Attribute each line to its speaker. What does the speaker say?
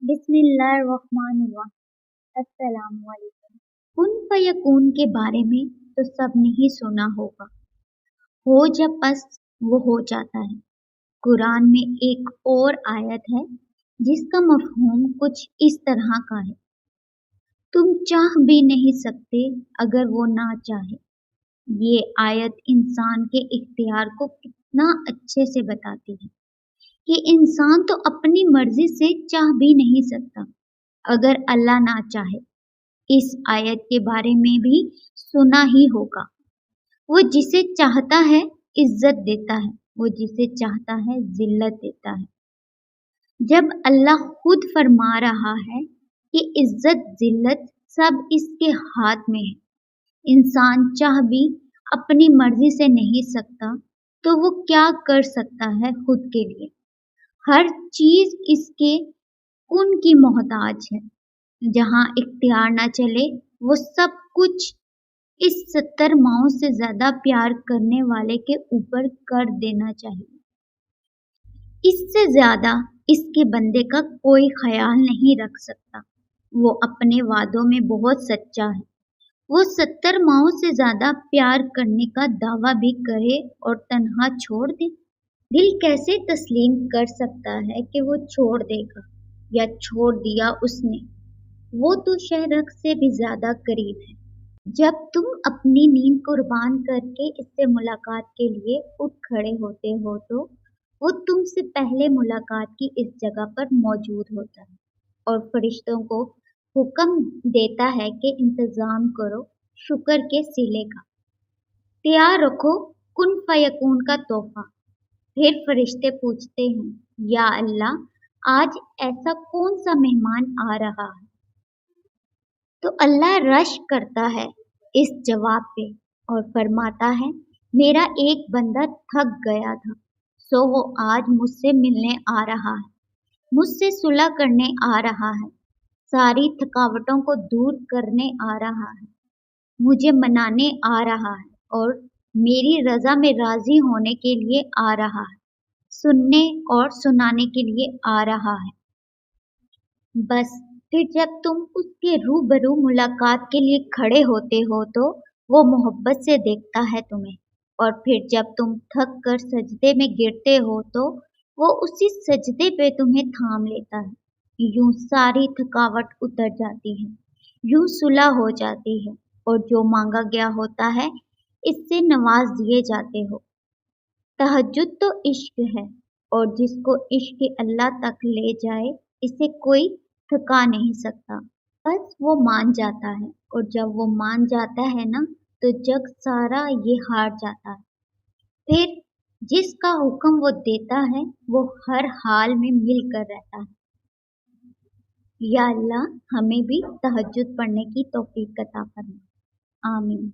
Speaker 1: बिस्मिल्लाहिर्रहमानिर्रहीम। अस्सलामुअलैकुम। कुन फयकून के बारे में तो सबने ही सुना होगा। हो जब बस वो हो जाता है। कुरान में एक और आयत है जिसका मफहूम कुछ इस तरह का है, तुम चाह भी नहीं सकते अगर वो ना चाहे। ये आयत इंसान के इख्तियार को कितना अच्छे से बताती है कि इंसान तो अपनी मर्जी से चाह भी नहीं सकता अगर अल्लाह ना चाहे। इस आयत के बारे में भी सुना ही होगा। वो जिसे चाहता है इज्जत देता है, वो जिसे चाहता है जिल्लत देता है। जब अल्लाह खुद फरमा रहा है कि इज्जत जिल्लत सब इसके हाथ में है, इंसान चाह भी अपनी मर्जी से नहीं सकता तो वो क्या कर सकता है खुद के लिए। हर चीज इसके कुन की मोहताज है। जहाँ इख्तियार ना चले वो सब कुछ इस 70 माओं से ज्यादा प्यार करने वाले के ऊपर कर देना चाहिए। इससे ज्यादा इसके बंदे का कोई ख्याल नहीं रख सकता। वो अपने वादों में बहुत सच्चा है। वो 70 माओं से ज्यादा प्यार करने का दावा भी करे और तन्हा छोड़ दे। दिल कैसे तस्लीम कर सकता है कि वो छोड़ देगा या छोड़ दिया उसने। वो तो शहरक से भी ज्यादा करीब है। जब तुम अपनी नींद कुर्बान करके इससे मुलाकात के लिए उठ खड़े होते हो तो वो तुमसे पहले मुलाकात की इस जगह पर मौजूद होता है और फरिश्तों को हुक्म देता है कि इंतजाम करो शुक्र के सिले का, तैयार रखो कुन फयकून का तोहफा। फिर फरिश्ते पूछते हैं, या अल्लाह आज ऐसा कौन सा मेहमान आ रहा है। तो अल्लाह रश करता है इस जवाब पे और फरमाता है, मेरा एक बंदा थक गया था सो वो आज मुझसे मिलने आ रहा है, मुझसे सुलह करने आ रहा है, सारी थकावटों को दूर करने आ रहा है, मुझे मनाने आ रहा है और मेरी रजा में राजी होने के लिए आ रहा है, सुनने और सुनाने के लिए आ रहा है। बस फिर जब तुम उसके रूबरू मुलाकात के लिए खड़े होते हो तो वो मोहब्बत से देखता है तुम्हें और फिर जब तुम थक कर सजदे में गिरते हो तो वो उसी सजदे पे तुम्हें थाम लेता है। यूं सारी थकावट उतर जाती है, यूं सुलह हो जाती है और जो मांगा गया होता है इससे नवाज दिए जाते हो। तहज्जुद तो इश्क है और जिसको इश्क अल्लाह तक ले जाए इसे कोई थका नहीं सकता। बस वो मान जाता है और जब वो मान जाता है ना तो जग सारा ये हार जाता है। फिर जिसका हुक्म वो देता है वो हर हाल में मिलकर रहता है। या अल्लाह हमें भी तहज्जुद पढ़ने की तौफीक अता फरमा। आमीन।